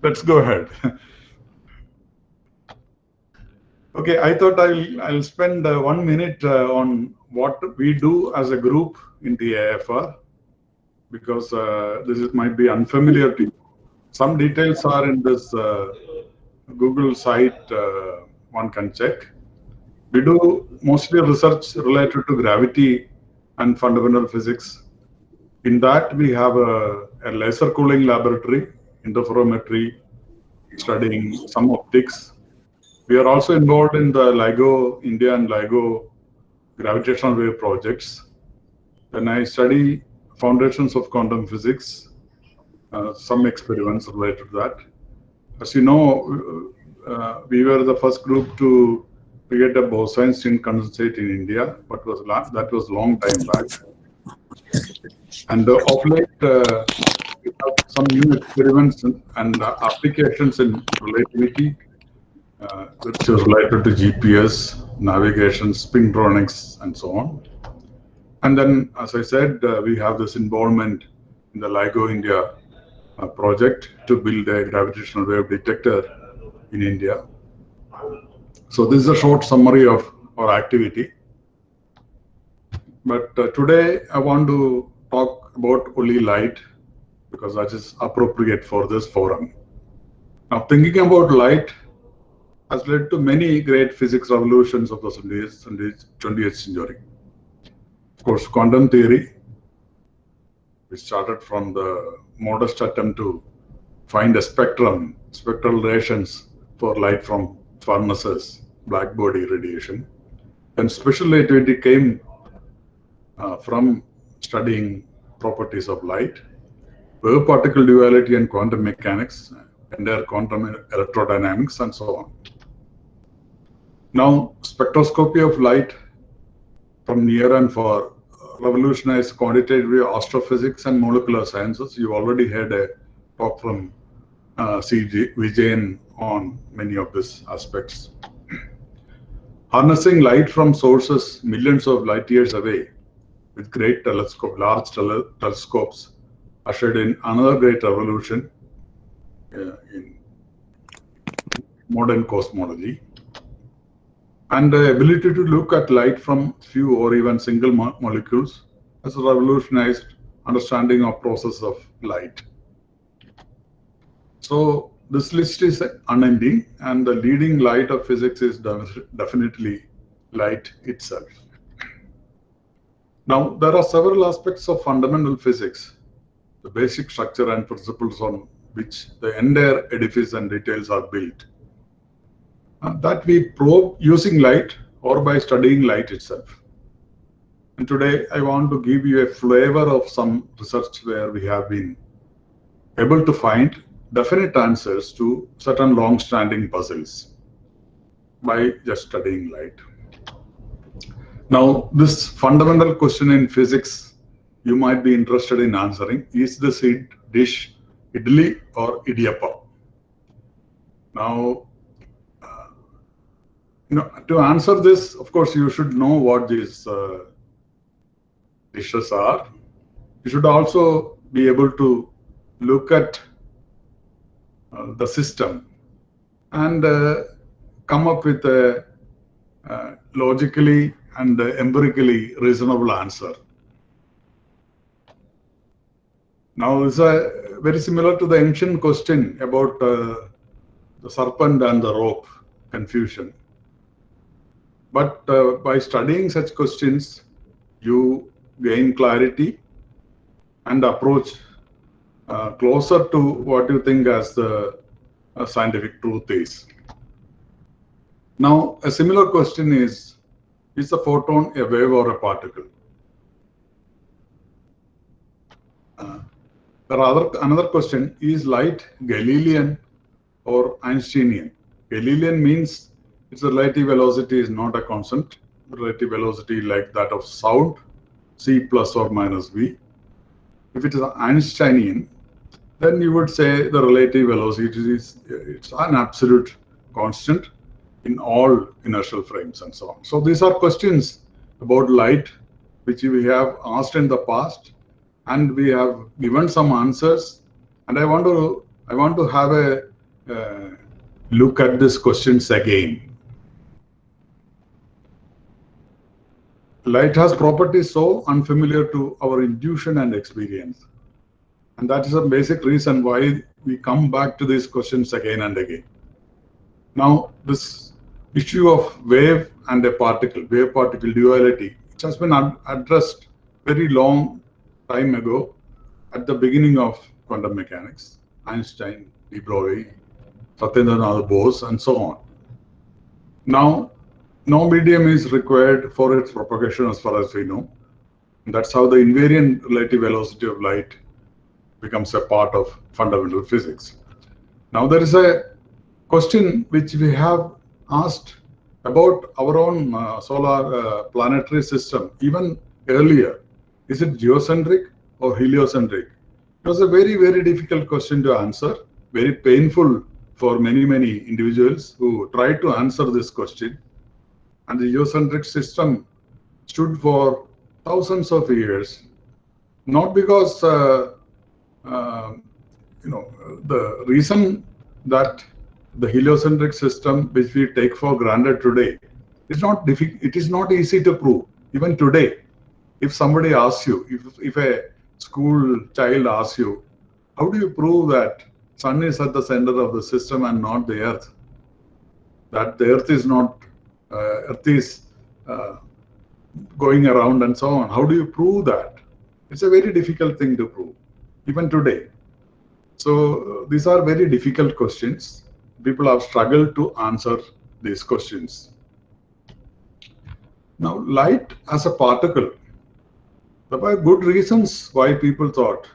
Let's go ahead. Okay, I thought I'll spend 1 minute on what we do as a group in the AFR, because might be unfamiliar to you. Some details are in this Google site, one can check. We do mostly research related to gravity and fundamental physics. In that, we have a laser cooling laboratory, interferometry, studying some optics. We are also involved in the LIGO India and LIGO gravitational wave projects. Then I study foundations of quantum physics, some experiments related to that. As you know, we were the first group to create a Bose-Einstein condensate in India, but that was long time back. And of late, we have some new experiments and applications in relativity, which is related to GPS, navigation, spintronics, and so on. And then, as I said, we have this involvement in the LIGO India project to build a gravitational wave detector in India. So this is a short summary of our activity. But today I want to talk about only light, because that is appropriate for this forum. Now, thinking about light has led to many great physics revolutions of the 20th century. Of course, quantum theory, which started from the modest attempt to find a spectral relations for light from furnaces, black body radiation. And special relativity came from studying properties of light, wave particle duality and quantum mechanics, entire quantum electrodynamics, and so on. Now, spectroscopy of light from near and far revolutionized quantitative astrophysics and molecular sciences. You already had a talk from C.G. Vijayan on many of these aspects. Harnessing light from sources millions of light years away with great large telescopes ushered in another great revolution in modern cosmology. And the ability to look at light from few or even single molecules has revolutionized understanding of process of light. So this list is unending, and the leading light of physics is definitely light itself. Now, there are several aspects of fundamental physics, the basic structure and principles on which the entire edifice and details are built, that we probe using light or by studying light itself. And today I want to give you a flavor of some research where we have been able to find definite answers to certain long-standing puzzles by just studying light. Now, this fundamental question in physics you might be interested in answering: is this dish idli or idiyappam? Now, to answer this, of course, you should know what these dishes are. You should also be able to look at the system and come up with a logically and empirically reasonable answer. Now, this is very similar to the ancient question about the serpent and the rope confusion. But by studying such questions, you gain clarity and approach closer to what you think as the scientific truth is. Now, a similar question is a photon a wave or a particle? Another question, is light Galilean or Einsteinian? Galilean means its relative velocity is not a constant. Relative velocity like that of sound, c plus or minus v. If it is Einsteinian, then you would say the relative velocity it's an absolute constant in all inertial frames and so on. So these are questions about light which we have asked in the past, and we have given some answers. And I want to have a look at these questions again. Light has properties so unfamiliar to our intuition and experience. And that is a basic reason why we come back to these questions again and again. Now, this issue of wave and a particle, wave-particle duality, which has been addressed very long time ago at the beginning of quantum mechanics, Einstein, de Broglie, Satyendranath Bose, and so on. Now, no medium is required for its propagation as far as we know. And that's how the invariant relative velocity of light becomes a part of fundamental physics. Now, there is a question which we have asked about our own solar planetary system even earlier. Is it geocentric or heliocentric? It was a very, very difficult question to answer, very painful for many, many individuals who tried to answer this question. And the geocentric system stood for thousands of years, not because the reason that the heliocentric system, which we take for granted today, is not difficult. It is not easy to prove. Even today, if somebody asks you, if a school child asks you, how do you prove that sun is at the center of the system and not the earth? That the earth is not, earth is going around and so on. How do you prove that? It's a very difficult thing to prove, even today. So these are very difficult questions. People have struggled to answer these questions. Now, light as a particle. There were good reasons why people thought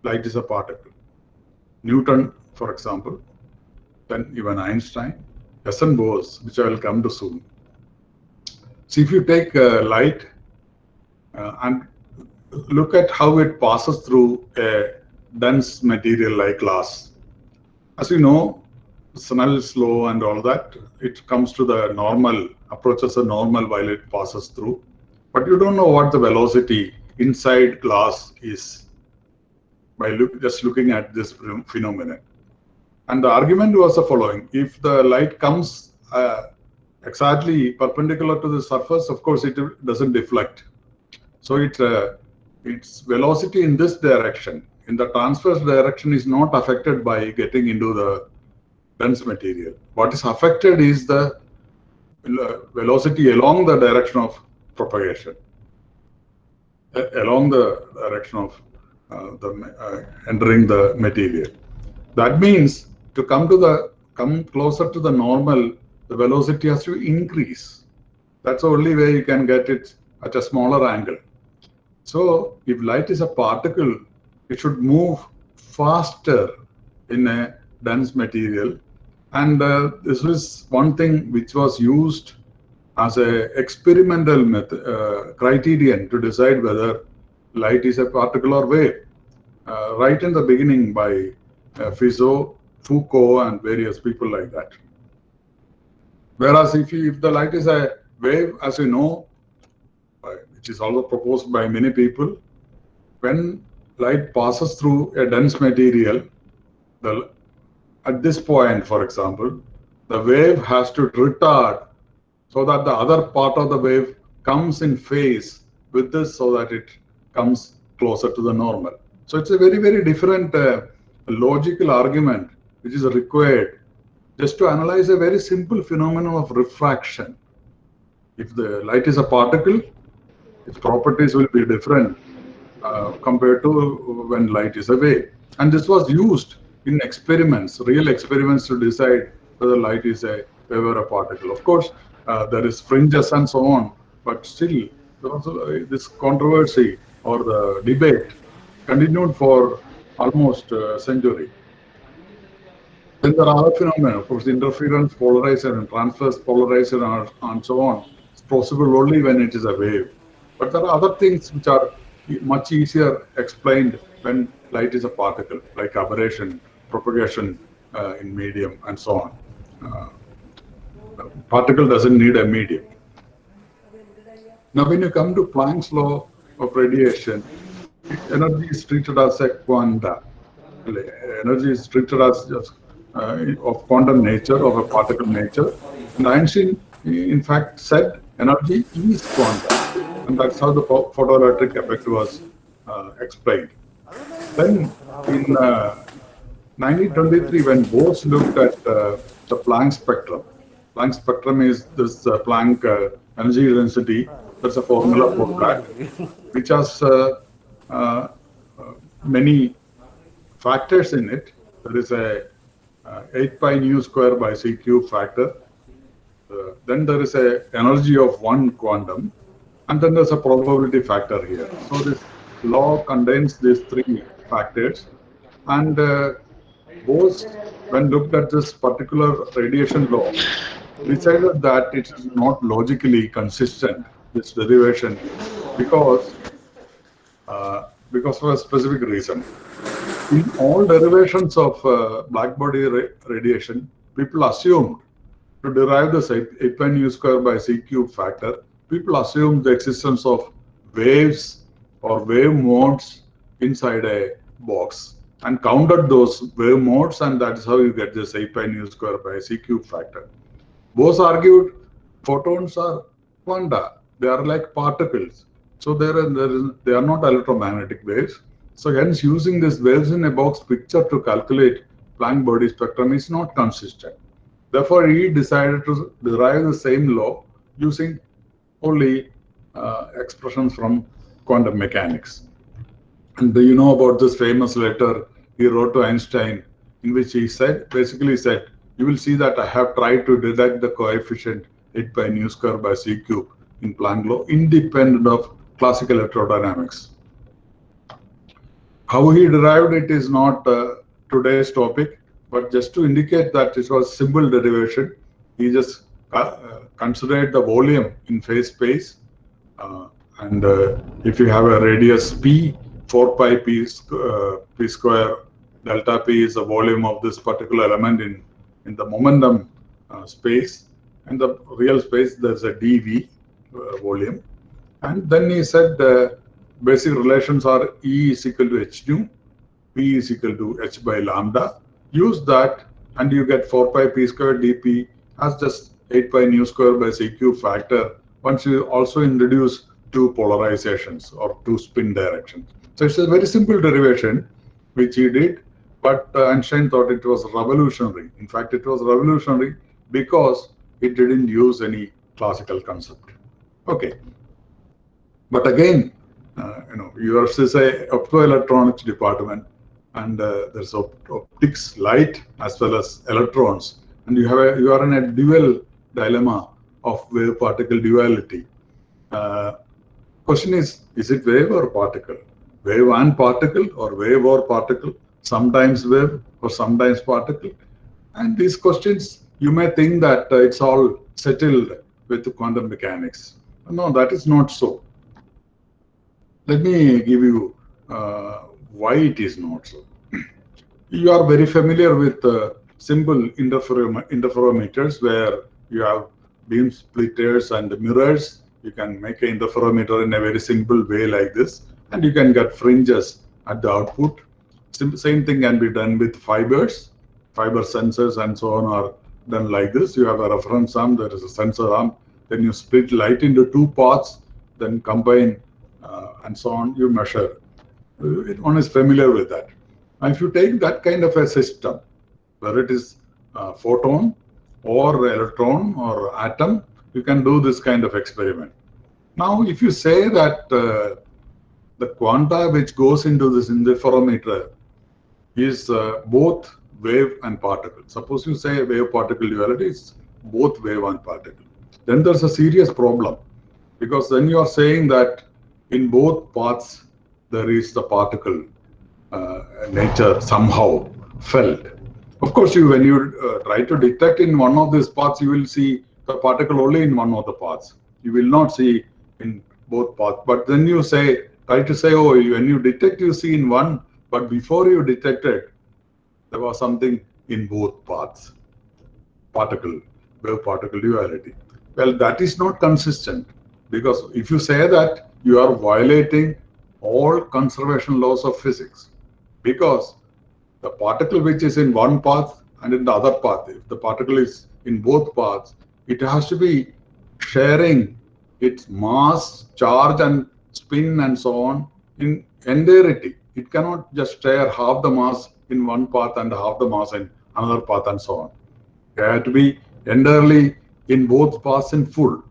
light is a particle. Newton, for example, then even Einstein, S.N. Bose, which I will come to soon. See, if you take light and look at how it passes through a dense material like glass. As you know, Snell's law and all that, it comes to the normal, approaches the normal while it passes through. But you don't know what the velocity inside glass is by just looking at this phenomenon. And the argument was the following: if the light comes exactly perpendicular to the surface, of course it doesn't deflect. So its velocity in this direction, in the transverse direction, is not affected by getting into the dense material. What is affected is the velocity along the direction of propagation, along the direction of entering the material. That means to come closer to the normal, the velocity has to increase. That's the only way you can get it at a smaller angle. So if light is a particle, it should move faster in a dense material. And this is one thing which was used as an experimental method, criterion to decide whether light is a particle or wave. Right in the beginning by Fizeau, Foucault, and various people like that. Whereas if the light is a wave, as you know, which is also proposed by many people, when light passes through a dense material, at this point, for example, the wave has to retard so that the other part of the wave comes in phase with this so that it comes closer to the normal. So it's a very, very different logical argument which is required just to analyze a very simple phenomenon of refraction. If the light is a particle, its properties will be different compared to when light is a wave. And this was used in experiments, real experiments, to decide whether light is a wave or a particle. Of course, there is fringes and so on, but still, this controversy or the debate continued for almost a century. Then there are other phenomena, of course, interference, polarization, and transverse polarization, and so on. It's possible only when it is a wave. But there are other things which are much easier explained when light is a particle, like aberration, propagation in medium, and so on. Particle doesn't need a medium. Now, when you come to Planck's law of radiation, energy is treated as a quanta. Energy is treated as just of quantum nature, of a particle nature. And Einstein, in fact, said energy is quantum. And that's how the photoelectric effect was explained. Then in 1923, when Bose looked at the Planck spectrum, Planck spectrum is this Planck energy density. There's a formula for that, which has uh, many factors in it. There is a 8 pi nu square by c cube factor. Then there is a energy of one quantum, and then there's a probability factor here. So this law contains these three factors, and Bose, when looked at this particular radiation law, decided that it is not logically consistent, this derivation, because of a specific reason. In all derivations of black body radiation, people assumed to derive this 8 pi nu square by c cube factor, people assumed the existence of waves or wave modes inside a box and counted those wave modes, and that's how you get this 8 pi nu square by c cube factor. Bose argued photons are quanta, they are like particles. So they are not electromagnetic waves. So hence using this waves in a box picture to calculate Planck body spectrum is not consistent. Therefore, he decided to derive the same law using only expressions from quantum mechanics. And do you know about this famous letter he wrote to Einstein, in which he said, basically said, you will see that I have tried to deduct the coefficient 8 pi nu square by c cube in Planck law independent of classical electrodynamics. How he derived it is not today's topic, but just to indicate that it was simple derivation, he just considered the volume in phase space, and if you have a radius p, 4 pi p square, delta p is the volume of this particular element in the momentum space, and the real space there's a dv volume. And then he said basic relations are E is equal to h nu, P is equal to h by lambda. Use that and you get 4 pi p square dp as just 8 pi nu square by c cube factor once you also introduce two polarizations or two spin directions. So it's a very simple derivation which he did, but Einstein thought it was revolutionary. In fact, it was revolutionary because it didn't use any classical concept. Okay. But again, yours is a optoelectronics department, and there's optics, light, as well as electrons, and you are in a dual dilemma of wave-particle duality. Question is it wave or particle? Wave and particle, or wave or particle? Sometimes wave or sometimes particle? And these questions, you may think that it's all settled with quantum mechanics. No, that is not so. Let me give you why it is not so. You are very familiar with simple interferometers where you have beam splitters and mirrors. You can make an interferometer in a very simple way like this, and you can get fringes at the output. Same thing can be done with fibers. Fiber sensors and so on are done like this. You have a reference arm, there is a sensor arm, then you split light into two parts, then combine and so on, you measure. One is familiar with that. And if you take that kind of a system, whether it is photon or electron or atom, you can do this kind of experiment. Now, if you say that the quanta which goes into this interferometer is both wave and particle. Suppose you say wave-particle duality is both wave and particle. Then there's a serious problem, because then you are saying that in both paths there is the particle nature somehow felt. Of course, when you try to detect in one of these paths, you will see the particle only in one of the paths. You will not see in both paths. But then you try to say, oh, when you detect, you see in one, but before you detected, there was something in both paths. Wave-particle duality. Well, that is not consistent, because if you say that, you are violating all conservation laws of physics, because the particle which is in one path and in the other path. If the particle is in both paths, it has to be sharing its mass, charge, and spin and so on in entirety. It cannot just share half the mass in one path and half the mass in another path and so on. They have to be entirely in both paths in full.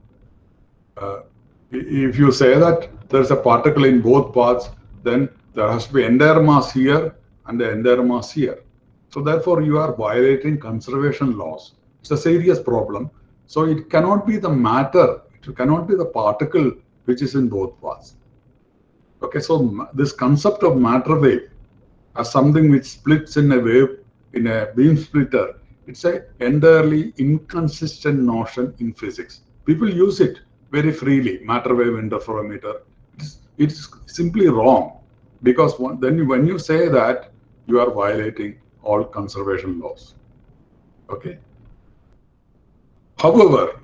If you say that there's a particle in both paths, then there has to be entire mass here and the entire mass here. So therefore, you are violating conservation laws. It's a serious problem. So it cannot be the matter, it cannot be the particle which is in both paths. Okay, so this concept of matter wave as something which splits in a wave, in a beam splitter, it's an entirely inconsistent notion in physics. People use it very freely, matter wave interferometer. It's simply wrong, because when you say that, you are violating all conservation laws. Okay. However,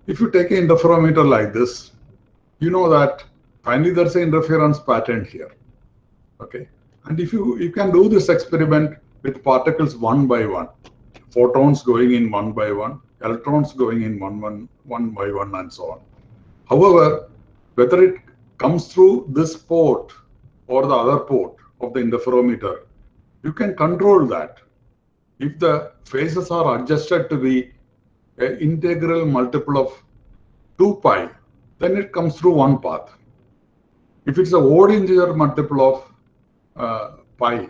if you take an interferometer like this, you know that finally there's an interference pattern here. Okay, and if you can do this experiment with particles one by one, photons going in one by one, electrons going in one by one, and so on. However, whether it comes through this port or the other port of the interferometer, you can control that. If the phases are adjusted to be an integral multiple of 2 pi, then it comes through one path. If it's a odd integer multiple of pi,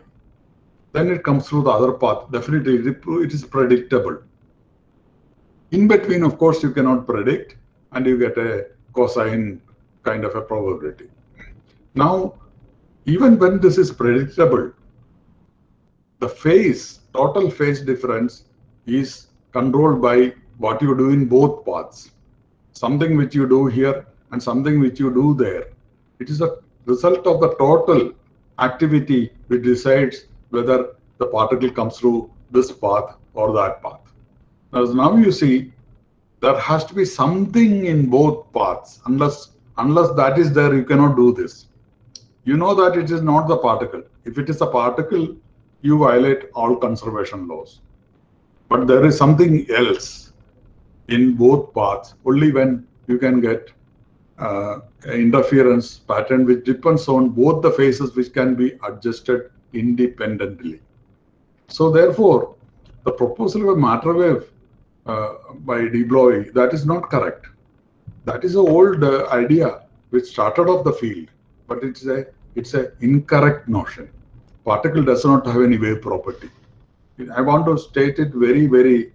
then it comes through the other path. Definitely, it is predictable. In between, of course, you cannot predict, and you get a cosine kind of a probability. Now, even when this is predictable, the phase, total phase difference is controlled by what you do in both paths. Something which you do here and something which you do there. It is a result of the total activity which decides whether the particle comes through this path or that path. Now you see, there has to be something in both paths. Unless that is there, you cannot do this. You know that it is not the particle. If it is a particle, you violate all conservation laws. But there is something else in both paths only when you can get an interference pattern which depends on both the phases, which can be adjusted independently. So therefore, the proposal of a matter wave by de Broglie, that is not correct. That is an old idea which started off the field, but it's a incorrect notion. Particle does not have any wave property. I want to state it very, very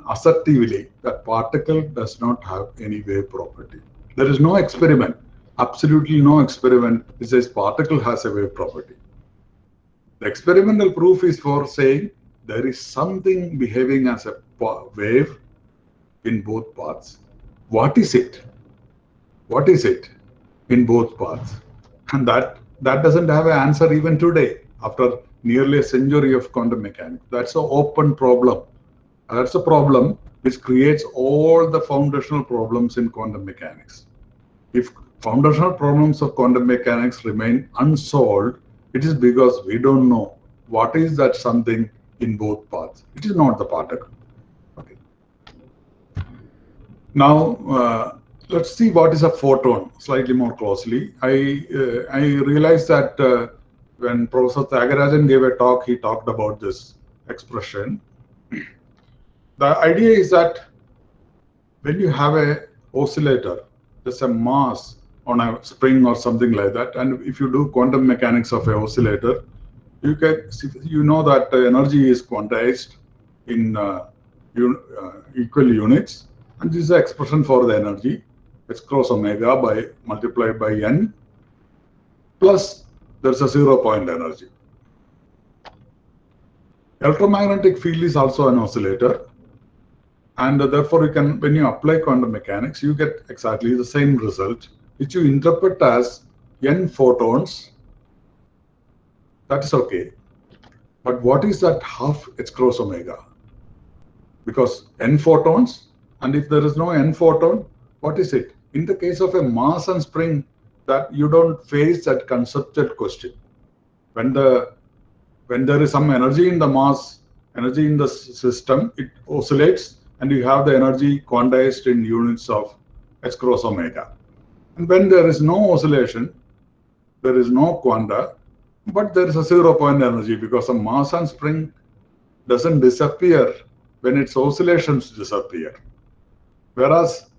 assertively that particle does not have any wave property. There is no experiment, absolutely no experiment which says particle has a wave property. The experimental proof is for saying there is something behaving as a wave in both paths. What is it? What is it in both paths? And that doesn't have an answer even today, after nearly a century of quantum mechanics. That's an open problem. That's a problem which creates all the foundational problems in quantum mechanics. If foundational problems of quantum mechanics remain unsolved, it is because we don't know what is that something in both paths. It is not the particle. Okay. Now, let's see what is a photon slightly more closely. I realized that when Professor Tyagarajan gave a talk, he talked about this expression. The idea is that when you have an oscillator, there's a mass on a spring or something like that, and if you do quantum mechanics of an oscillator, you know that the energy is quantized in equal units, and this is the expression for the energy. H cross omega multiplied by n, plus there's a 0 point energy. Electromagnetic field is also an oscillator, and therefore when you apply quantum mechanics, you get exactly the same result, which you interpret as n photons. That is okay. But what is that half H cross omega? Because n photons, and if there is no n photon, what is it? In the case of a mass and spring, that you don't face that conceptual question. When the when there is some energy in the mass, energy in the system, it oscillates, and you have the energy quantized in units of h cross omega. And when there is no oscillation, there is no quanta, but there is a 0-point energy, because the mass and spring doesn't disappear when its oscillations disappear. Whereas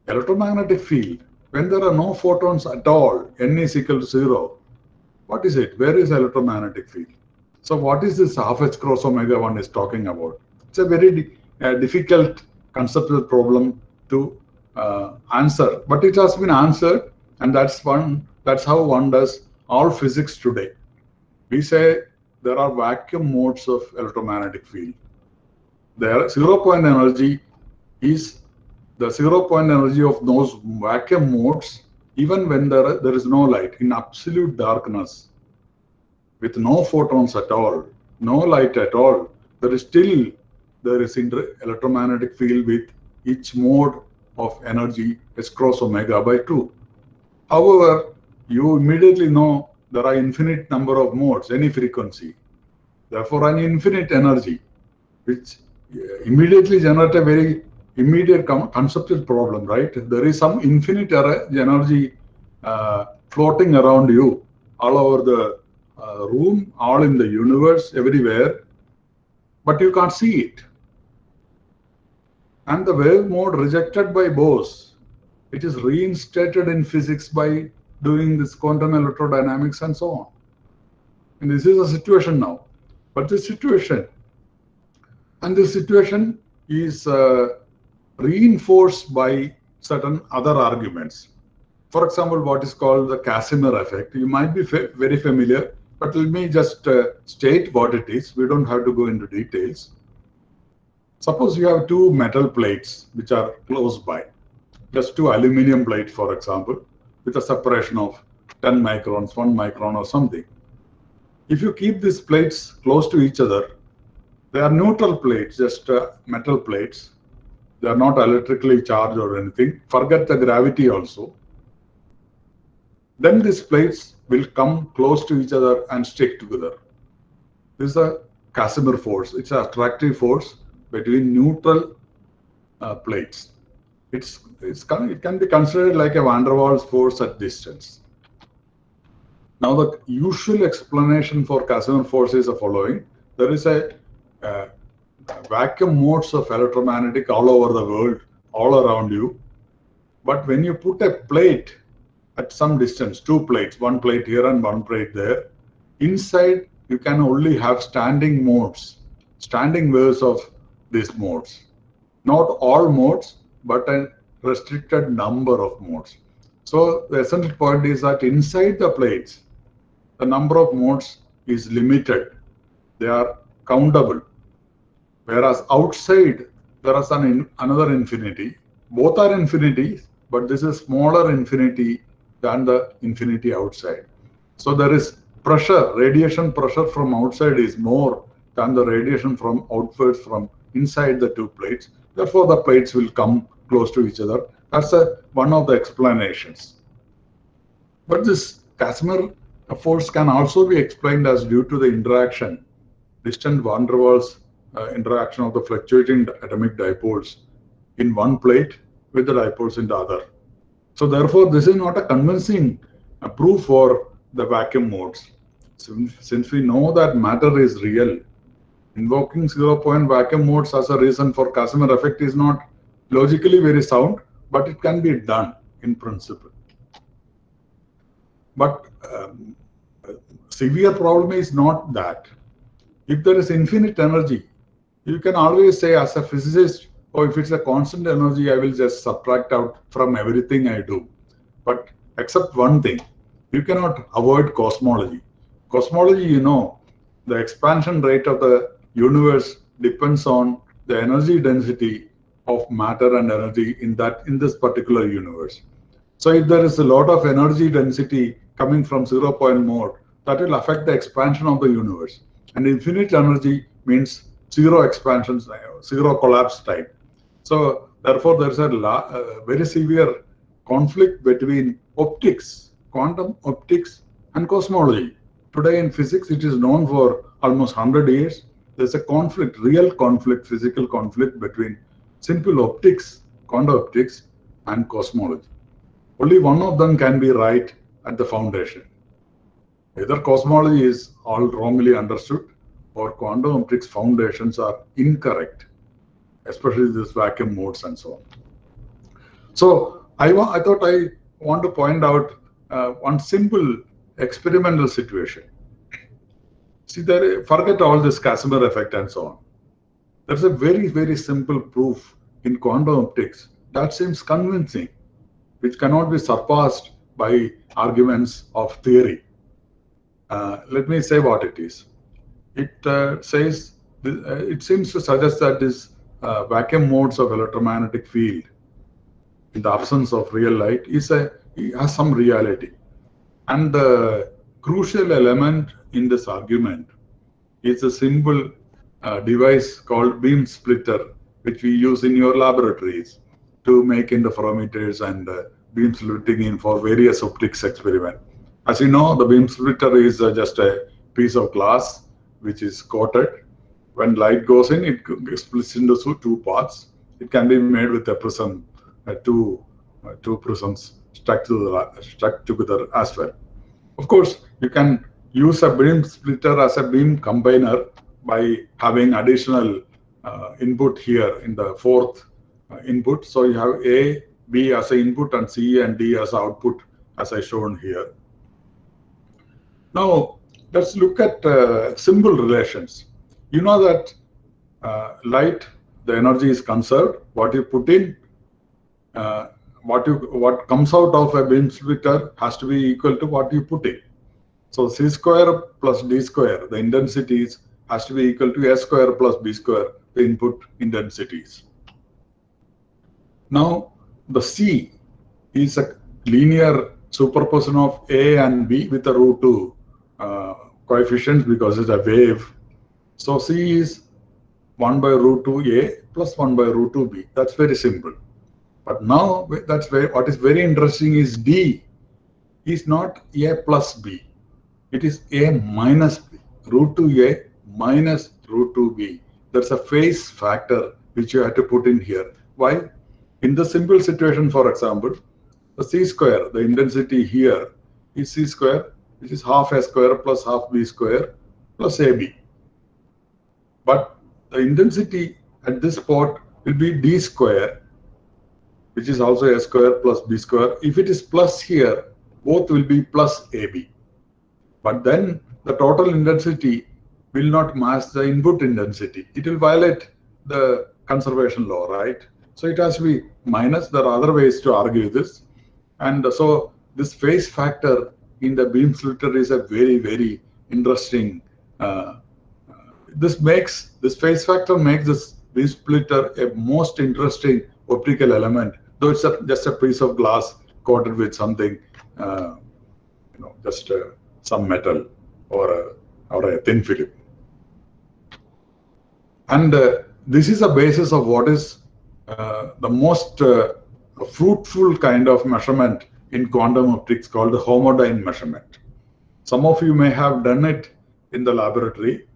electromagnetic field, when there are no photons at all, n is equal to 0, what is it? Where is electromagnetic field? So what is this half h cross omega 1 is talking about? It's a very difficult conceptual problem to answer, but it has been answered, and that's how one does all physics today. We say there are vacuum modes of electromagnetic field. Their 0-point energy is the 0-point energy of those vacuum modes, even when there is no light, in absolute darkness, with no photons at all, no light at all, there is electromagnetic field with each mode of energy h cross omega by 2. However, you immediately know there are infinite number of modes, any frequency. Therefore, an infinite energy, which immediately generates a very immediate conceptual problem, right? There is some infinite energy floating around you, all over the room, all in the universe, everywhere, but you can't see it. And the wave mode rejected by Bose, it is reinstated in physics by doing this quantum electrodynamics and so on. And this is a situation now. But this situation is reinforced by certain other arguments. For example, what is called the Casimir effect. You might be very familiar, but let me just state what it is. We don't have to go into details. Suppose you have two metal plates which are close by, just two aluminum plates, for example, with a separation of 10 microns, 1 micron or something. If you keep these plates close to each other, they are neutral plates, just metal plates. They are not electrically charged or anything. Forget the gravity also. Then these plates will come close to each other and stick together. This is a Casimir force. It's an attractive force between neutral plates. It can be considered like a van der Waals force at distance. Now, the usual explanation for Casimir force is the following. There is a vacuum modes of electromagnetic all over the world, all around you. But when you put a plate at some distance, two plates, one plate here and one plate there, inside you can only have standing modes, standing waves of these modes. Not all modes, but a restricted number of modes. So the essential point is that inside the plates, the number of modes is limited. They are countable. Whereas outside, there is another infinity. Both are infinities, but this is smaller infinity than the infinity outside. So there is pressure, radiation pressure from outside is more than the radiation from outwards from inside the two plates. Therefore, the plates will come close to each other. That's one of the explanations. But this Casimir force can also be explained as due to the interaction, distant van der Waals interaction of the fluctuating atomic dipoles in one plate with the dipoles in the other. So therefore, this is not a convincing proof for the vacuum modes. Since we know that matter is real, invoking 0-point vacuum modes as a reason for Casimir effect is not logically very sound, but it can be done in principle. But severe problem is not that. If there is infinite energy, you can always say as a physicist, oh, if it's a constant energy, I will just subtract out from everything I do. But except one thing, you cannot avoid cosmology. Cosmology, you know, the expansion rate of the universe depends on the energy density of matter and energy in this particular universe. So if there is a lot of energy density coming from 0-point mode, that will affect the expansion of the universe. And infinite energy means zero expansion, zero collapse type. So therefore, there's a very severe conflict between optics, quantum optics, and cosmology. Today in physics, it is known for almost 100 years. There's a conflict, real conflict, physical conflict between simple optics, quantum optics, and cosmology. Only one of them can be right at the foundation. Either cosmology is all wrongly understood or quantum optics foundations are incorrect, especially this vacuum modes and so on. So I thought I want to point out one simple experimental situation. See, forget all this Casimir effect and so on. There's a very, very simple proof in quantum optics that seems convincing, which cannot be surpassed by arguments of theory. Let me say what it is. It seems to suggest that this vacuum modes of electromagnetic field, in the absence of real light, has some reality. And the crucial element in this argument is a simple device called beam splitter, which we use in your laboratories to make interferometers and beam splitting in for various optics experiments. As you know, the beam splitter is just a piece of glass which is coated. When light goes in, it splits into two parts. It can be made with a prism, two prisms stuck together as well. Of course, you can use a beam splitter as a beam combiner by having additional input here in the fourth input. So you have A, B as an input and C and D as output, as I shown here. Now, let's look at simple relations. You know that light, the energy is conserved. What you put in, what comes out of a beam splitter has to be equal to what you put in. So C square plus D square, the intensities, has to be equal to A square plus B square, the input intensities. Now, the C is a linear superposition of A and B with a root 2 coefficients because it's a wave. So C is 1 by root 2A plus 1 by root 2B. That's very simple. But now what is very interesting is D is not A plus B. It is A minus B. Root 2A minus root 2B. There's a phase factor which you have to put in here. Why? In the simple situation, for example, the C square, the intensity here is C square, which is half A square plus half B square plus AB. But the intensity at this port will be D square, which is also A square plus B square. If it is plus here, both will be plus AB. But then the total intensity will not match the input intensity. It will violate the conservation law, right? So it has to be minus. There are other ways to argue this. And so this phase factor in the beam splitter is a very, very interesting. This phase factor makes this beam splitter a most interesting optical element, though it's just a piece of glass coated with something, just some metal or a thin film. And this is a basis of what is the most fruitful kind of measurement in quantum optics called the homodyne measurement. Some of you may have done it in the laboratory,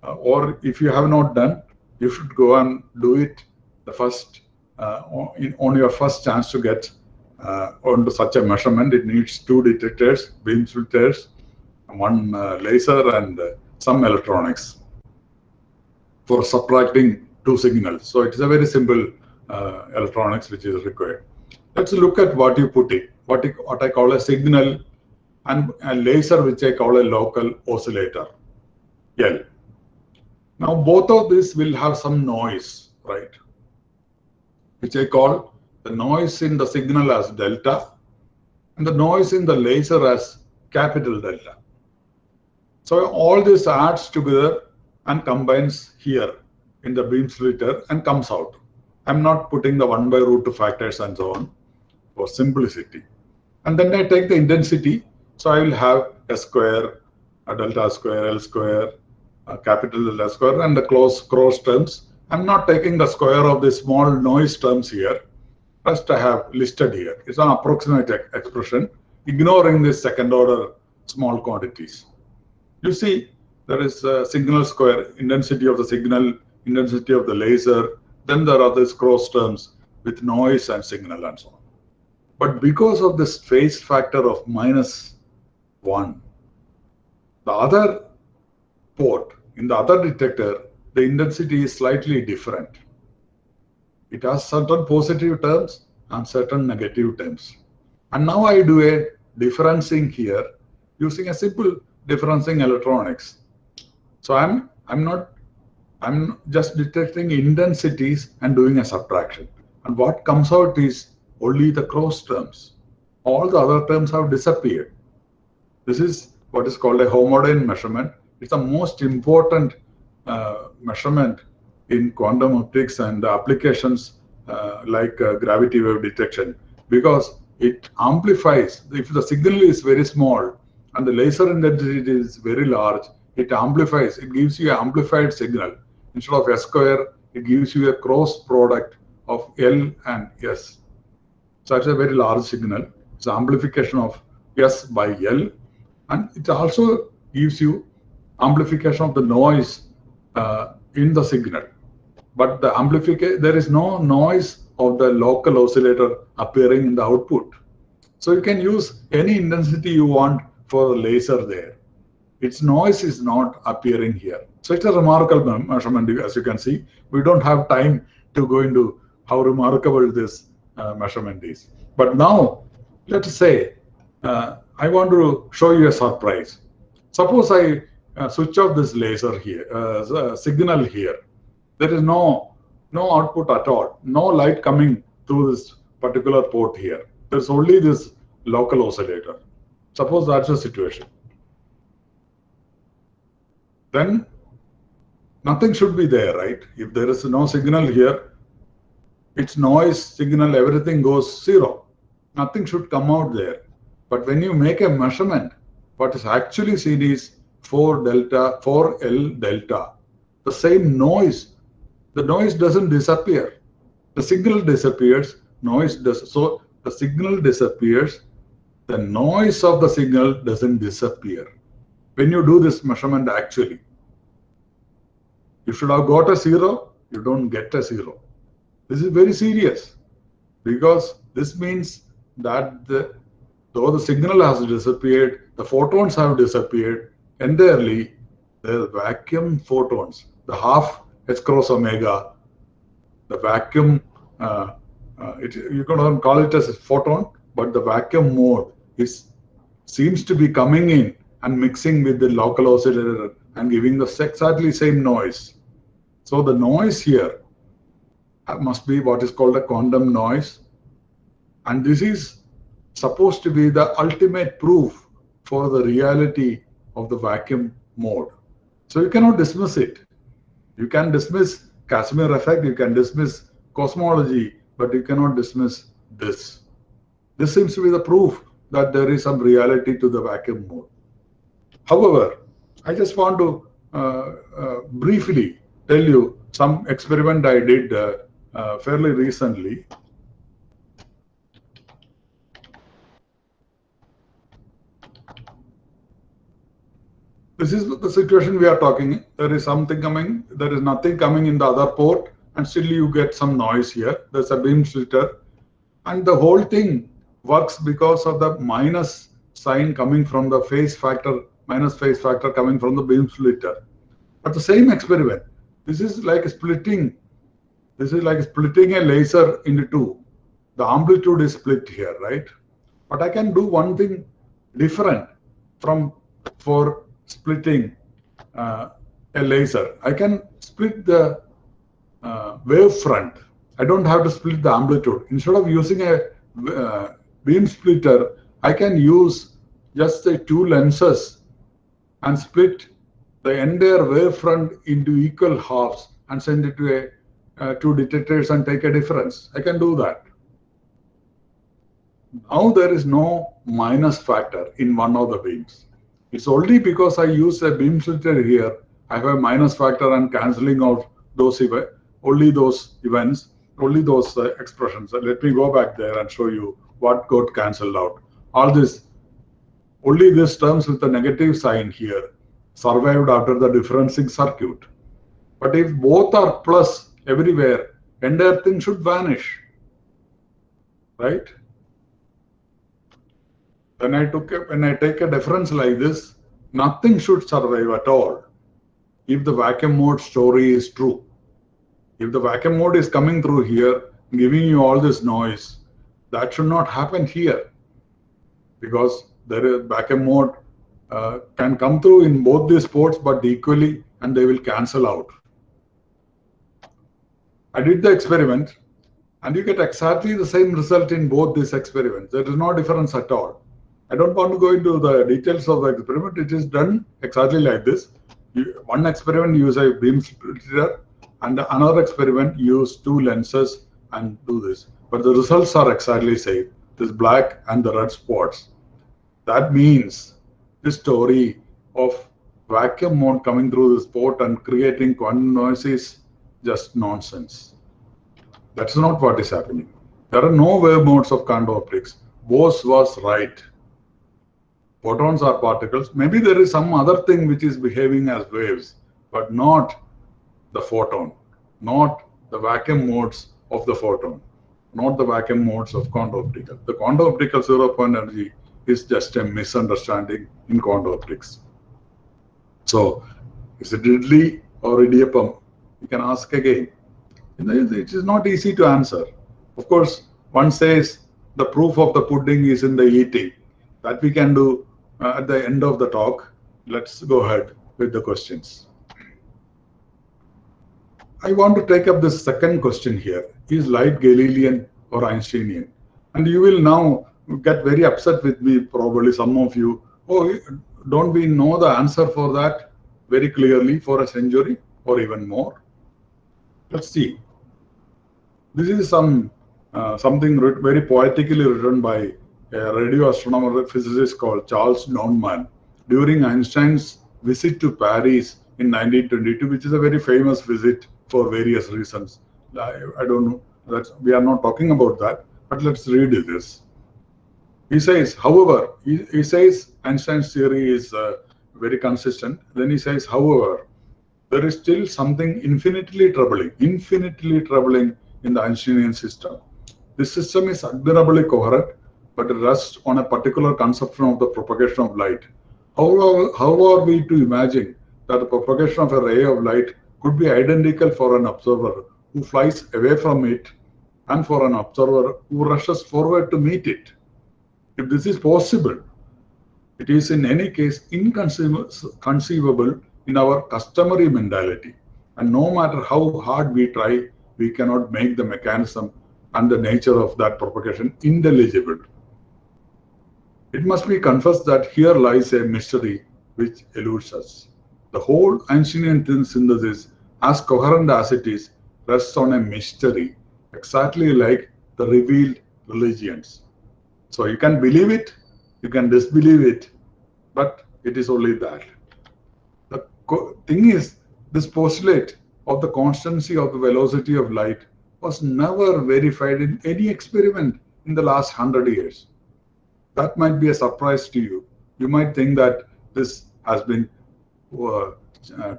or if you have not done, you should go and do it the first on your first chance to get onto such a measurement. It needs 2 detectors, beam splitters, 1 laser, and some electronics for subtracting 2 signals. So it's a very simple electronics which is required. Let's look at what you put in, what I call a signal, and a laser which I call a local oscillator, L. Now both of these will have some noise, right? Which I call the noise in the signal as delta and the noise in the laser as capital delta. So all this adds together and combines here in the beam splitter and comes out. I'm not putting the 1 by root 2 factors and so on for simplicity. And then I take the intensity. So I will have a square, a delta square, L square, a capital delta square, and the cross terms. I'm not taking the square of the small noise terms here. First I have listed here. It's an approximate expression, ignoring the second order small quantities. You see, there is a signal square, intensity of the signal, intensity of the laser. Then there are these cross terms with noise and signal and so on. But because of this phase factor of -1, the other port, in the other detector, the intensity is slightly different. It has certain positive terms and certain negative terms. And now I do a differencing here using a simple differencing electronics. So I'm just detecting intensities and doing a subtraction. And what comes out is only the cross terms. All the other terms have disappeared. This is what is called a homodyne measurement. It's the most important measurement in quantum optics and applications like gravity wave detection, because it amplifies. If the signal is very small and the laser intensity is very large, it amplifies. It gives you an amplified signal. Instead of S square, it gives you a cross product of L and S. So it's a very large signal. It's amplification of S by L. And it also gives you amplification of the noise in the signal. But the amplification, there is no noise of the local oscillator appearing in the output. So you can use any intensity you want for a laser there. Its noise is not appearing here. So it's a remarkable measurement, as you can see. We don't have time to go into how remarkable this measurement is. But now, let's say, I want to show you a surprise. Suppose I switch off this laser here, signal here. There is no output at all, no light coming through this particular port here. There's only this local oscillator. Suppose that's the situation. Then nothing should be there, right? If there is no signal here, its noise, signal, everything goes zero. Nothing should come out there. But when you make a measurement, what is actually seen is 4L delta. The same noise. The noise doesn't disappear. The signal disappears, noise does. So the signal disappears, the noise of the signal doesn't disappear. When you do this measurement, actually, you should have got a 0, you don't get a 0. This is very serious, because this means that though the signal has disappeared, the photons have disappeared entirely. The vacuum photons, the half H cross omega, the vacuum, you can call it as a photon, but the vacuum mode seems to be coming in and mixing with the local oscillator and giving the exactly same noise. So the noise here must be what is called a quantum noise, and this is supposed to be the ultimate proof for the reality of the vacuum mode. So you cannot dismiss it. You can dismiss Casimir effect, you can dismiss cosmology, but you cannot dismiss this. This seems to be the proof that there is some reality to the vacuum mode. However, I just want to briefly tell you some experiment I did fairly recently. This is the situation we are talking. There is something coming, there is nothing coming in the other port, and still you get some noise here. There's a beam splitter, and the whole thing works because of the minus sign coming from the phase factor, minus phase factor coming from the beam splitter. But the same experiment, this is like splitting a laser into two. The amplitude is split here, right? But I can do one thing different for splitting a laser. I can split the wave front. I don't have to split the amplitude. Instead of using a beam splitter, I can use just the two lenses and split the entire wave front into equal halves and send it to two detectors and take a difference. I can do that. Now there is no minus factor in one of the beams. It's only because I use a beam splitter here, I have a minus factor and cancelling out those only those events, only those expressions. Let me go back there and show you what got cancelled out. All this, only these terms with the negative sign here survived after the differencing circuit. But if both are plus everywhere, entire thing should vanish, right? When I take a difference like this, nothing should survive at all. If the vacuum mode story is true, if the vacuum mode is coming through here, giving you all this noise, that should not happen here, because there is vacuum mode can come through in both these ports, but equally, and they will cancel out. I did the experiment, and you get exactly the same result in both these experiments. There is no difference at all. I don't want to go into the details of the experiment. It is done exactly like this. One experiment use a beam splitter, and another experiment use two lenses and do this. But the results are exactly same. This black and the red spots. That means the story of vacuum mode coming through this port and creating quantum noise is just nonsense. That's not what is happening. There are no wave modes of quantum optics. Bose was right. Photons are particles. Maybe there is some other thing which is behaving as waves, but not the photon, not the vacuum modes of the photon, not the vacuum modes of quantum optical. The quantum optical zero-point energy is just a misunderstanding in quantum optics. So, is it idli or idiyappam? You can ask again. It is not easy to answer. Of course, one says the proof of the pudding is in the eating. That we can do at the end of the talk. Let's go ahead with the questions. I want to take up this second question here. Is light Galilean or Einsteinian? And you will now get very upset with me, probably some of you. Oh, don't we know the answer for that very clearly for a century or even more? Let's see. This is something very poetically written by a radio astronomer physicist called Charles Downman during Einstein's visit to Paris in 1922, which is a very famous visit for various reasons. I don't know, we are not talking about that, but let's read this. He says, however, he says Einstein's theory is very consistent. Then he says, however, there is still something infinitely troubling in the Einsteinian system. This system is admirably coherent, but it rests on a particular conception of the propagation of light. How are we to imagine that the propagation of a ray of light could be identical for an observer who flies away from it and for an observer who rushes forward to meet it? If this is possible, it is in any case inconceivable in our customary mentality. And no matter how hard we try, we cannot make the mechanism and the nature of that propagation intelligible. It must be confessed that here lies a mystery which eludes us. The whole Einsteinian synthesis, as coherent as it is, rests on a mystery, exactly like the revealed religions. So you can believe it, you can disbelieve it, but it is only that. The thing is, this postulate of the constancy of the velocity of light was never verified in any experiment in the last 100 years. That might be a surprise to you. You might think that this has been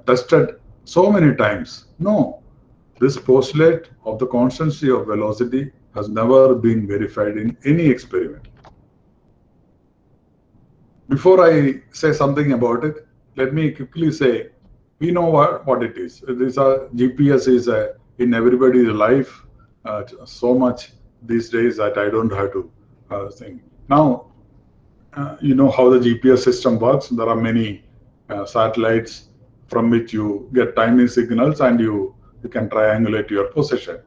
tested so many times. No, this postulate of the constancy of velocity has never been verified in any experiment. Before I say something about it, let me quickly say, we know what it is. GPS is in everybody's life so much these days that I don't have to think. Now, you know how the GPS system works. There are many satellites from which you get timing signals and you can triangulate your position.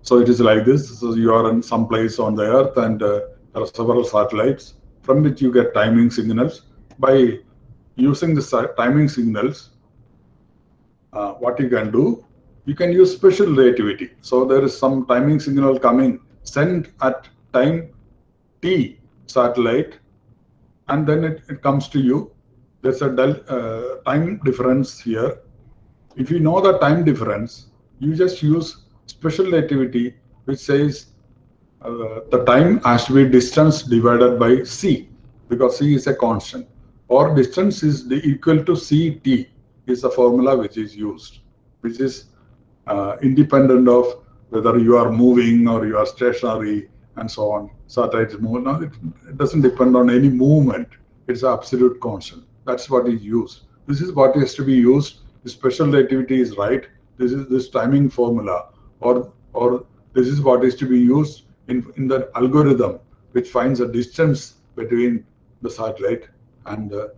So it is like this. So you are in some place on the Earth and there are several satellites from which you get timing signals. By using the timing signals, what you can do, you can use special relativity. So there is some timing signal coming, sent at time t satellite, and then it comes to you. There's a time difference here. If you know the time difference, you just use special relativity, which says the time has to be distance divided by c, because c is a constant. or distance is equal to CT is the formula which is used, which is independent of whether you are moving or you are stationary and so on. Satellites move. No, it doesn't depend on any movement. It's an absolute constant. That's what is used. This is what is to be used. The special relativity is right. This is this timing formula, or this is what is to be used in the algorithm which finds a distance between the satellite and the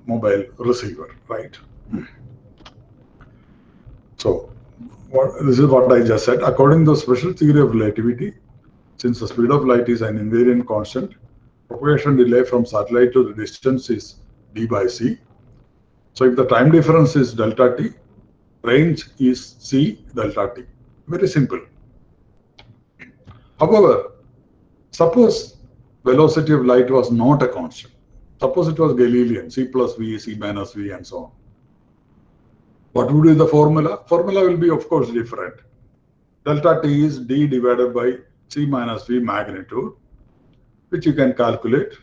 mobile receiver, right? So this is what I just said. According to the special theory of relativity, since the speed of light is an invariant constant, propagation delay from satellite to the distance is d by c. So if the time difference is delta t, range is c delta t. Very simple. However, suppose velocity of light was not a constant. Suppose it was Galilean, c plus v, c minus v, and so on. What would be the formula? Formula will be, of course, different. Delta t is d divided by c minus v magnitude, which you can calculate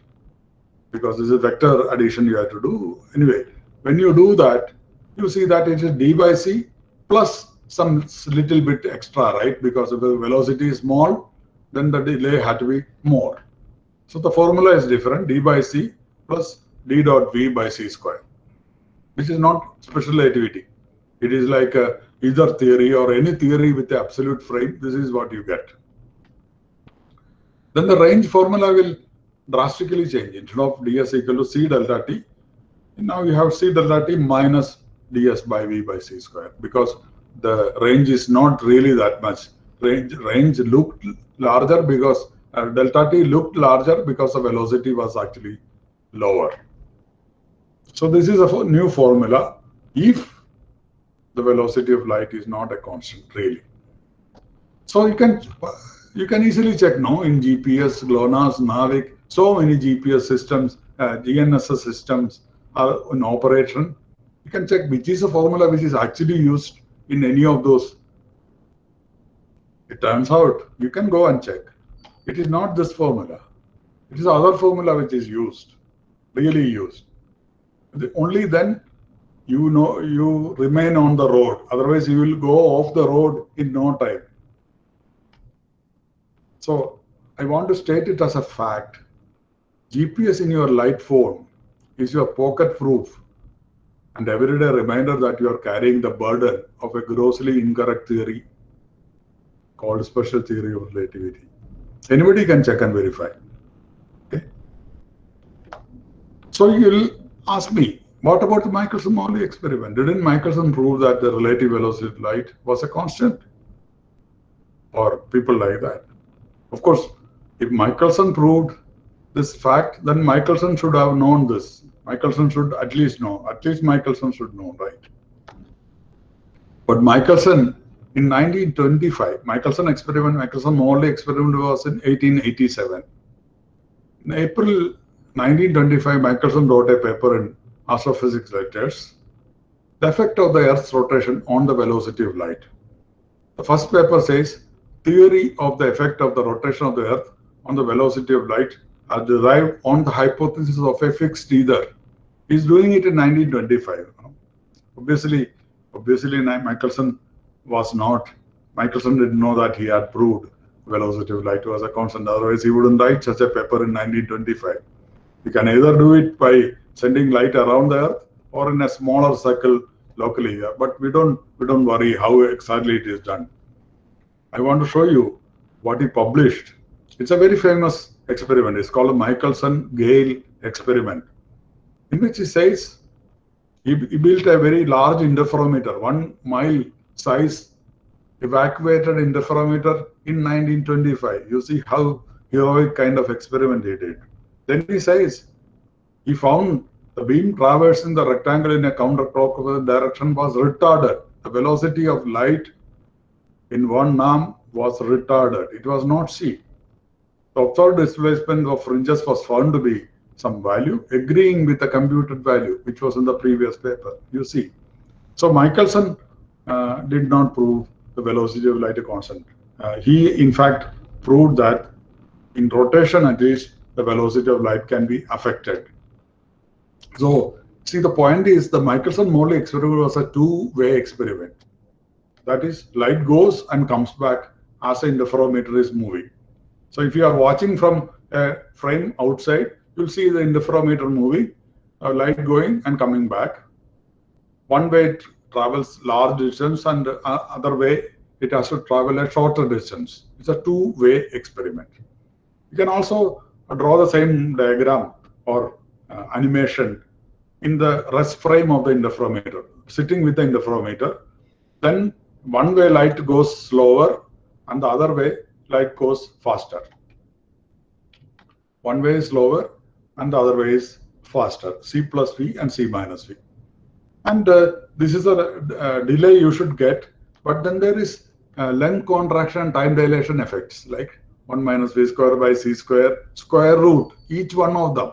because this is vector addition you have to do. Anyway, when you do that, you see that it is d by c plus some little bit extra, right? Because if the velocity is small, then the delay had to be more. So the formula is different, d by c plus d dot v by c square, which is not special relativity. It is like either theory or any theory with the absolute frame. This is what you get. Then the range formula will drastically change. Instead of ds equal to c delta t, now you have c delta t minus ds by v by c square, because the range is not really that much. Range looked larger because delta t looked larger because the velocity was actually lower. So this is a new formula if the velocity of light is not a constant, really. So you can easily check, no, in GPS, GLONASS, NAVIC, so many GPS systems, GNSS systems are in operation. You can check which is the formula which is actually used in any of those. It turns out you can go and check. It is not this formula. It is other formula which is used, really used. Only then you remain on the road. Otherwise, you will go off the road in no time. So I want to state it as a fact. GPS in your light phone is your pocket proof and everyday reminder that you are carrying the burden of a grossly incorrect theory called special theory of relativity. Anybody can check and verify. Okay. So you'll ask me, what about the Michelson-Morley experiment? Didn't Michelson prove that the relative velocity of light was a constant? Or people like that? Of course, if Michelson proved this fact, then Michelson should have known this. Michelson should at least know. At least Michelson should know, right? But Michelson, in 1925, Michelson-Morley experiment was in 1887. In April 1925, Michelson wrote a paper in Astrophysics Letters, the effect of the Earth's rotation on the velocity of light. The first paper says, theory of the effect of the rotation of the Earth on the velocity of light are derived on the hypothesis of a fixed ether. He's doing it in 1925. Obviously, Michelson didn't know that he had proved velocity of light was a constant. Otherwise, he wouldn't write such a paper in 1925. You can either do it by sending light around the Earth or in a smaller circle locally here. But we don't worry how exactly it is done. I want to show you what he published. It's a very famous experiment. It's called the Michelson-Gale experiment, in which he says he built a very large interferometer, 1 mile size evacuated interferometer in 1925. You see how heroic kind of experiment he did. Then he says he found the beam traversing the rectangle in a counterclockwise direction was retarded. The velocity of light in one arm was retarded. It was not c. The observed displacement of fringes was found to be some value, agreeing with the computed value, which was in the previous paper. You see. So Michelson did not prove the velocity of light a constant. He, in fact, proved that in rotation, at least, the velocity of light can be affected. So, see, the point is the Michelson-Morley experiment was a two-way experiment. That is, light goes and comes back as the interferometer is moving. So, if you are watching from a frame outside, you'll see the interferometer moving, light going and coming back. One way it travels large distance, and other way it has to travel a shorter distance. It's a two-way experiment. You can also draw the same diagram or animation in the rest frame of the interferometer, sitting with the interferometer. Then one way light goes slower and the other way light goes faster. One way is slower and the other way is faster, C plus V and C minus V. And this is a delay you should get, but then there is length contraction and time dilation effects, like 1 minus V square by C square, square root, each one of them,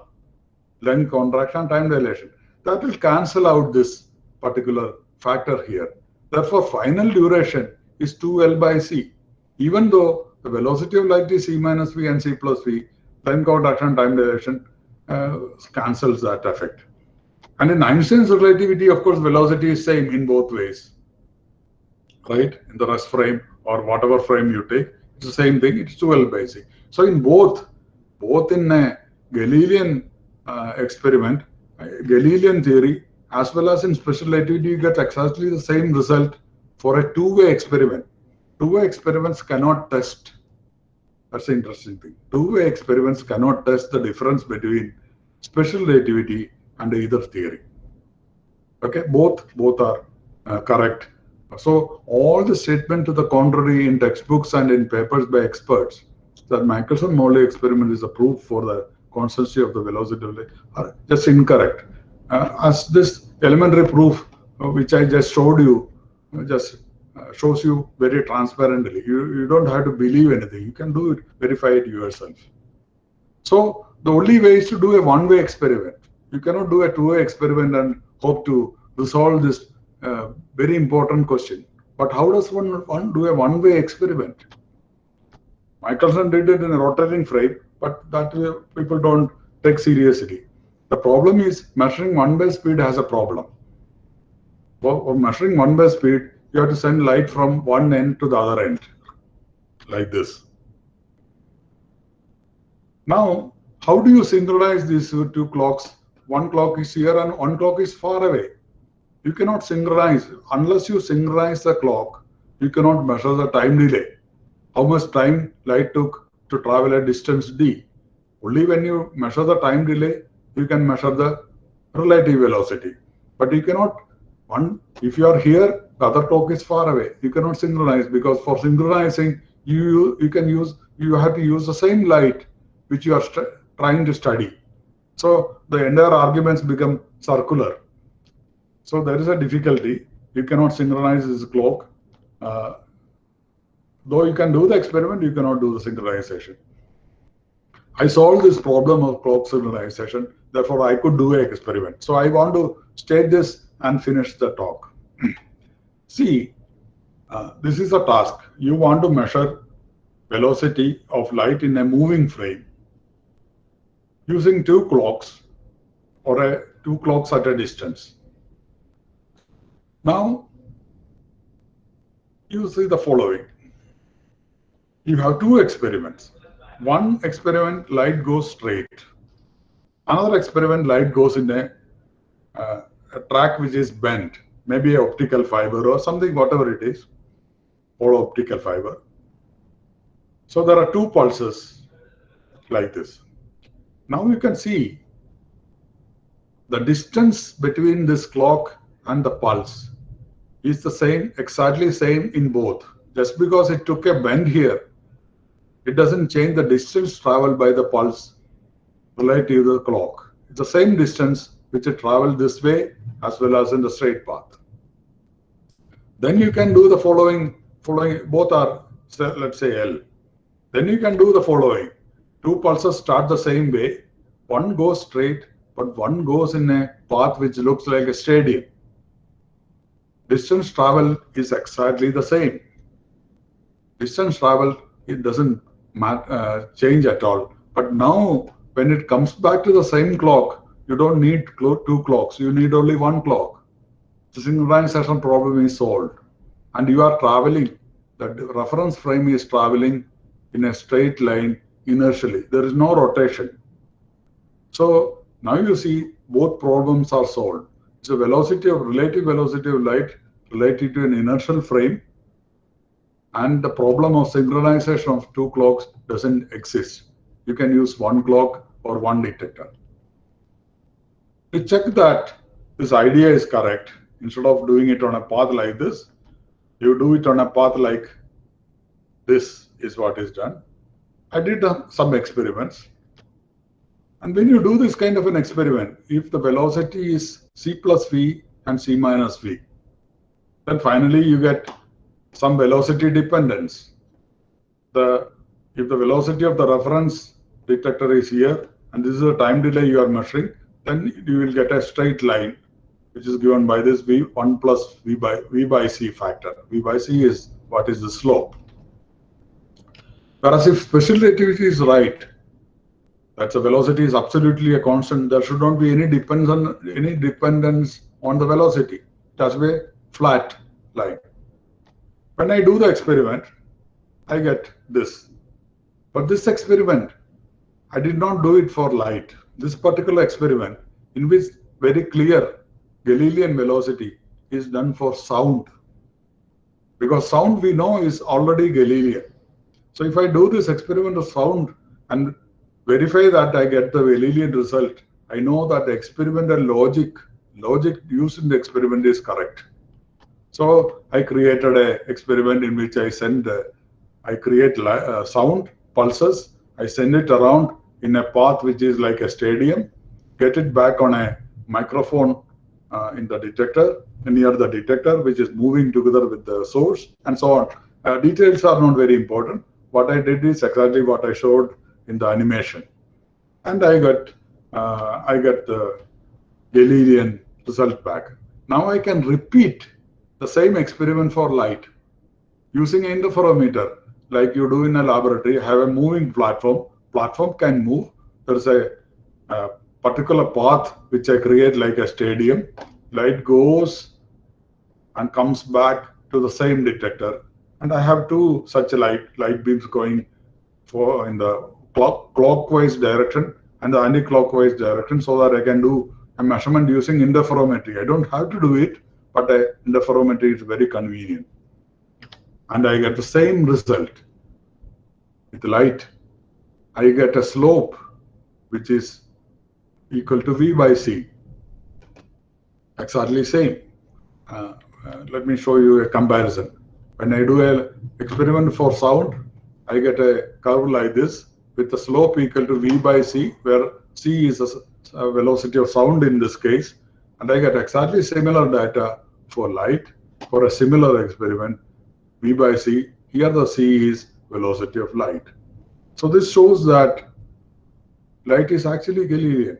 length contraction, time dilation. That will cancel out this particular factor here. Therefore, final duration is 2L by C. Even though the velocity of light is C minus V and C plus V, length contraction, time dilation cancels that effect. And in Einstein's relativity, of course, velocity is same in both ways, right? In the rest frame or whatever frame you take, it's the same thing. It's 2L by C. So in both in a Galilean experiment, Galilean theory, as well as in special relativity, you get exactly the same result for a two-way experiment. Two-way experiments cannot test. That's the interesting thing. Two-way experiments cannot test the difference between special relativity and either theory. Okay, both are correct. So all the statement to the contrary in textbooks and in papers by experts that Michelson-Morley experiment is a proof for the constancy of the velocity of light are just incorrect. As this elementary proof which I just showed you just shows you very transparently. You don't have to believe anything. You can do it, verify it yourself. So the only way is to do a one-way experiment. You cannot do a two-way experiment and hope to resolve this very important question. But how does one do a one-way experiment? Michelson did it in a rotating frame, but that people don't take seriously. The problem is measuring one-way speed has a problem. For measuring one-way speed, you have to send light from one end to the other end, like this. Now, how do you synchronize these two clocks? One clock is here and one clock is far away. You cannot synchronize. Unless you synchronize the clock, you cannot measure the time delay. How much time light took to travel a distance d. Only when you measure the time delay, you can measure the relative velocity. But you cannot, if you are here, the other clock is far away. You cannot synchronize, because for synchronizing, you have to use the same light which you are trying to study. So the entire arguments become circular. So there is a difficulty. You cannot synchronize this clock. Though you can do the experiment, you cannot do the synchronization. I solved this problem of clock synchronization. Therefore, I could do an experiment. So I want to state this and finish the talk. See, this is a task. You want to measure velocity of light in a moving frame using two clocks or two clocks at a distance. Now, you see the following. You have two experiments. One experiment, light goes straight. Another experiment, light goes in a track which is bent, maybe an optical fiber or something, whatever it is, or optical fiber. So there are two pulses like this. Now you can see the distance between this clock and the pulse is the same, exactly same in both. Just because it took a bend here, it doesn't change the distance traveled by the pulse relative to the clock. It's the same distance which it traveled this way as well as in the straight path. Then you can do the following, both are, let's say, L. Then you can do the following. Two pulses start the same way. One goes straight, but one goes in a path which looks like a stadium. Distance travel is exactly the same. Distance travel, it doesn't change at all. But now, when it comes back to the same clock, You don't need two clocks. You need only one clock. The synchronization problem is solved. And you are traveling. The reference frame is traveling in a straight line inertially. There is no rotation. So now you see both problems are solved. It's a relative velocity of light related to an inertial frame, and the problem of synchronization of two clocks doesn't exist. You can use one clock or one detector. To check that this idea is correct, instead of doing it on a path like this, you do it on a path like this is what is done. I did some experiments. And when you do this kind of an experiment, if the velocity is c plus v and c minus v, then finally you get some velocity dependence. If the velocity of the reference detector is here, and this is the time delay you are measuring, then you will get a straight line, which is given by this v1 plus v by c factor. V by c is what is the slope. Whereas if special relativity is right, that the velocity is absolutely a constant, there should not be any dependence on the velocity. It has to be a flat line. When I do the experiment, I get this. But this experiment, I did not do it for light. This particular experiment, in which very clear Galilean velocity is done for sound. Because sound we know is already Galilean. So if I do this experiment of sound and verify that I get the Galilean result, I know that the experimental logic used in the experiment is correct. So I created an experiment in which I create sound pulses. I send it around in a path which is like a stadium, get it back on a microphone in the detector, near the detector, which is moving together with the source, and so on. Details are not very important. What I did is exactly what I showed in the animation, and I got the Galilean result back. Now I can repeat the same experiment for light using an interferometer, like you do in a laboratory. Have a moving platform. Platform can move. There's a particular path which I create like a stadium. Light goes and comes back to the same detector, and I have two such light beams going in the clockwise direction and the anti-clockwise direction, so that I can do a measurement using interferometry. I don't have to do it, but interferometry is very convenient. And I get the same result with light. I get a slope which is equal to v by c. Exactly same. Let me show you a comparison. When I do an experiment for sound, I get a curve like this with the slope equal to v by c, where c is a velocity of sound in this case, and I get exactly similar data for light for a similar experiment, v by c. Here the c is velocity of light. So this shows that light is actually Galilean.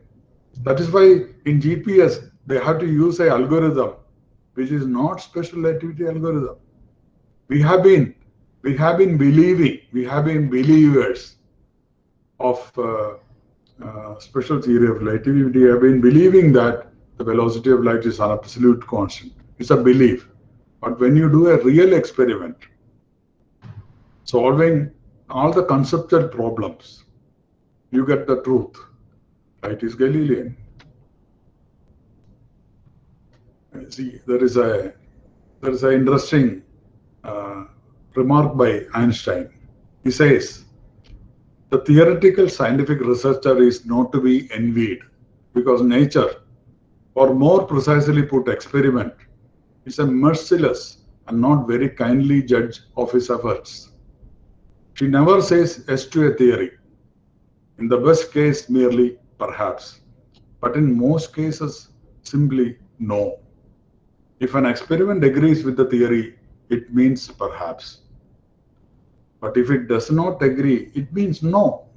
That is why in GPS they have to use an algorithm which is not special relativity algorithm. We have been believers of special theory of relativity. We have been believing that the velocity of light is an absolute constant. It's a belief. But when you do a real experiment, solving all the conceptual problems, you get the truth. Light is Galilean. See, there is an interesting remark by Einstein. He says, the theoretical scientific researcher is not to be envied, because nature, or more precisely put, experiment, is a merciless and not very kindly judge of his efforts. She never says yes to a theory. In the best case, merely perhaps, but in most cases, simply no. If an experiment agrees with the theory, it means perhaps. But if it does not agree, it means no.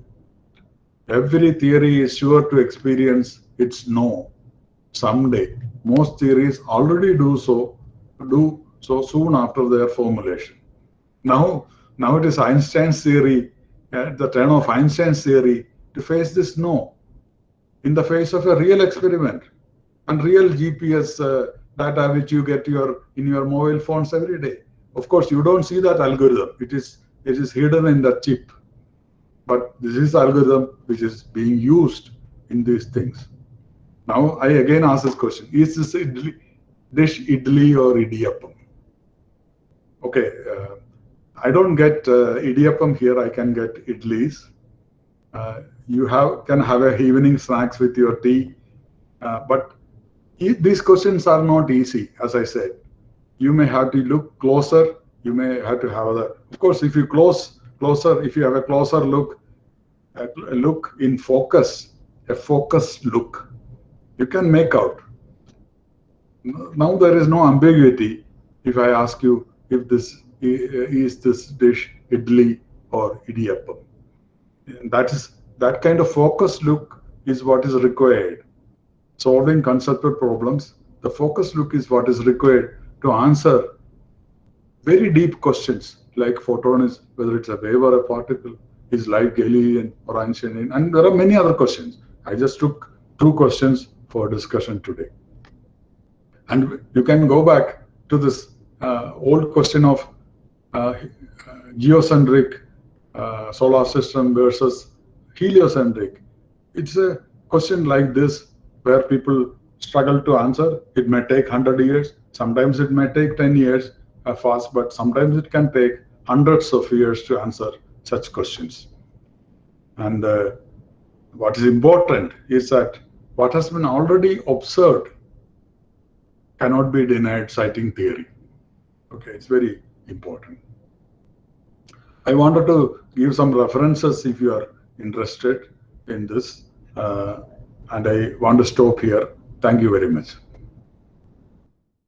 Every theory is sure to experience its no someday. Most theories already do so soon after their formulation. Now it is Einstein's theory, at the turn of Einstein's theory, to face this no. in the face of a real experiment and real GPS data which you get in your mobile phones every day. Of course, you don't see that algorithm. It is hidden in the chip. But this is the algorithm which is being used in these things. Now, I again ask this question: is this dish idli or idiyappam? Okay, I don't get idiyappam here. I can get idlis. You can have a evening snacks with your tea, but these questions are not easy. As I said, you may have to look closer. You may have to have of course, if you closer, if you have a closer look, a look in focus, a focused look, you can make out. Now there is no ambiguity if I ask you if this is this dish idli or idiyappam. That kind of focused look is what is required. Solving conceptual problems, the focused look is what is required to answer very deep questions like photon is, whether it's a wave or a particle, is light Galilean or Einsteinian, and there are many other questions. I just took 2 questions for discussion today. And you can go back to this old question of geocentric solar system versus heliocentric. It's a question like this where people struggle to answer. It may take 100 years. Sometimes it may take 10 years fast, but sometimes it can take hundreds of years to answer such questions. And what is important is that what has been already observed cannot be denied citing theory. Okay, it's very important. I wanted to give some references if you are interested in this, and I want to stop here. Thank you very much.